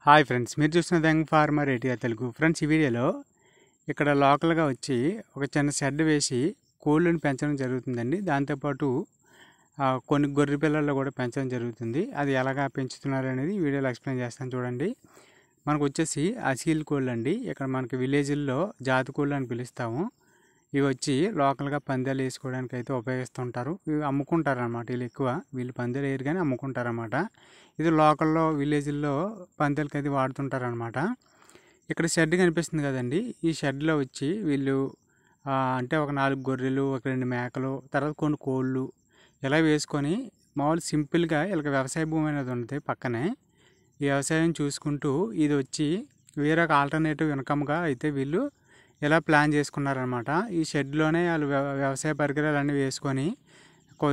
Hi friends, మీరు చూస్తున్న young farmer ATR తెలుగు. ఫ్రెండ్స్, ఈ వీడియోలో ఇక్కడ లోకల్గా వచ్చి ఒక చిన్న షెడ్ వేసి కోళ్ళను పెంచడం జరుగుతుందండి. దాంతోపాటు కొన్ని గొర్రె పిల్లలు కూడా పెంచడం జరుగుతుంది. అది ఎలాగా పెంచుతున్నారు అనేది ఈ వీడియోలో ఎక్స్ప్లెయిన్ చేస్తాను చూడండి. మనకు వచ్చేసి అసీల్ కోళ్ళు అండి. ఇక్కడ మనకి విలేజ్ల్లో జాతి కోళ్ళు అని పిలుస్తాము. ఇవి వచ్చి లోకల్గా పందాలు వేసుకోవడానికి అయితే ఉపయోగిస్తుంటారు. ఇవి అమ్ముకుంటారు అన్నమాట. వీళ్ళు పందాలు వేయరు కానీ అమ్ముకుంటారు అన్నమాట. ఇది లోకల్లో విలేజ్ల్లో పందాలకి అయితే వాడుతుంటారనమాట. ఇక్కడ షెడ్ కనిపిస్తుంది కదండి. ఈ షెడ్లో వచ్చి వీళ్ళు అంటే ఒక 4 గొర్రెలు, ఒక 2 మేకలు, తర్వాత కొన్ని కోళ్ళు ఇలా వేసుకొని మామూలు సింపుల్గా ఇలా వ్యవసాయ భూమి అనేది ఉంటుంది పక్కనే. ఈ వ్యవసాయం చూసుకుంటూ ఇది వచ్చి వేరొక ఆల్టర్నేటివ్ ఇన్కమ్గా అయితే వీళ్ళు ఇలా ప్లాన్ చేసుకున్నారనమాట. ఈ షెడ్లోనే వాళ్ళు వ్యవసాయ పరికరాలు అన్నీ వేసుకొని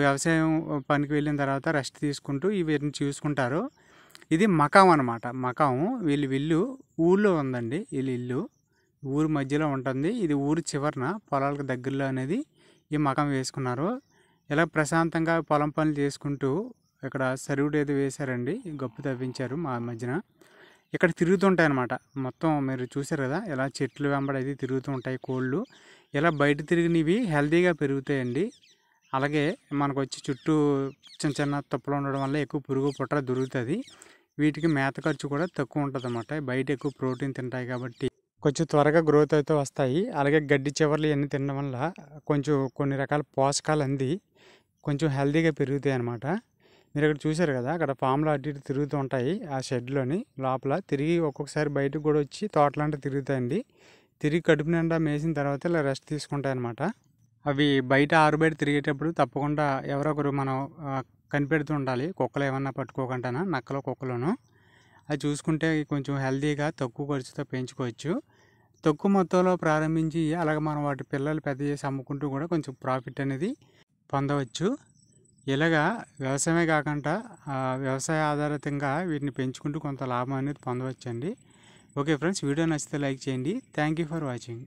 వ్యవసాయం పనికి వెళ్ళిన తర్వాత రెస్ట్ తీసుకుంటూ వీటిని చూసుకుంటారు. ఇది మకాం అనమాట. మకాం వీళ్ళు ఇల్లు ఊళ్ళో ఉందండి. వీళ్ళ ఇల్లు ఊరు మధ్యలో ఉంటుంది. ఇది ఊరు చివరన పొలాలకు దగ్గరలో అనేది ఈ మకాం వేసుకున్నారు. ఇలా ప్రశాంతంగా పొలం పనులు చేసుకుంటూ ఇక్కడ సరువుడు ఏదో వేశారండి, గప్పు తవ్వించారు మా మధ్యన. ఇక్కడ తిరుగుతుంటాయి అన్నమాట. మొత్తం మీరు చూసారు కదా, ఇలా చెట్లు వెంబడి తిరుగుతూ ఉంటాయి కోళ్ళు. ఇలా బయట తిరిగినవి హెల్తీగా పెరుగుతాయండి. అలాగే మనకు వచ్చి చుట్టూ చిన్న చిన్న తుప్పలు ఉండడం వల్ల ఎక్కువ పురుగు పుట్ర దొరుకుతుంది. వీటికి మేత ఖర్చు కూడా తక్కువ ఉంటుంది అన్నమాట. బయట ఎక్కువ ప్రోటీన్ తింటాయి కాబట్టి కొంచెం త్వరగా గ్రోత్ అయితే వస్తాయి. అలాగే గడ్డి చివర్లు ఇవన్నీ తినడం వల్ల కొంచెం కొన్ని రకాల పోషకాలు అంది కొంచెం హెల్తీగా పెరుగుతాయి అన్నమాట. మీరు ఇక్కడ చూసారు కదా, అక్కడ ఫామ్లో అటు ఇటు తిరుగుతూ ఉంటాయి. ఆ షెడ్లోని లోపల తిరిగి ఒక్కొక్కసారి బయటకు కూడా వచ్చి తోటలాంటి తిరుగుతాయండి. తిరిగి కడుపు నిండా మేసిన తర్వాత ఇలా రెస్ట్ తీసుకుంటాయి అన్నమాట. అవి బయట ఆరుబయట తిరిగేటప్పుడు తప్పకుండా ఎవరో ఒకరు మనం కనిపెడుతూ ఉండాలి. కుక్కలు ఏమన్నా పట్టుకోకుండా, నక్కలో కుక్కలోను. అది చూసుకుంటే కొంచెం హెల్తీగా తక్కువ ఖర్చుతో పెంచుకోవచ్చు. తక్కువ మొత్తంలో ప్రారంభించి అలాగే మనం వాటి పిల్లలు పెద్ద చేసి అమ్ముకుంటూ కూడా కొంచెం ప్రాఫిట్ అనేది పొందవచ్చు. ఇలాగా వ్యవసాయమే కాకుండా వ్యవసాయ ఆధారితంగా వీటిని పెంచుకుంటూ కొంత లాభం అనేది పొందవచ్చండి. ఓకే ఫ్రెండ్స్, వీడియో నచ్చితే లైక్ చేయండి. Thank you for watching.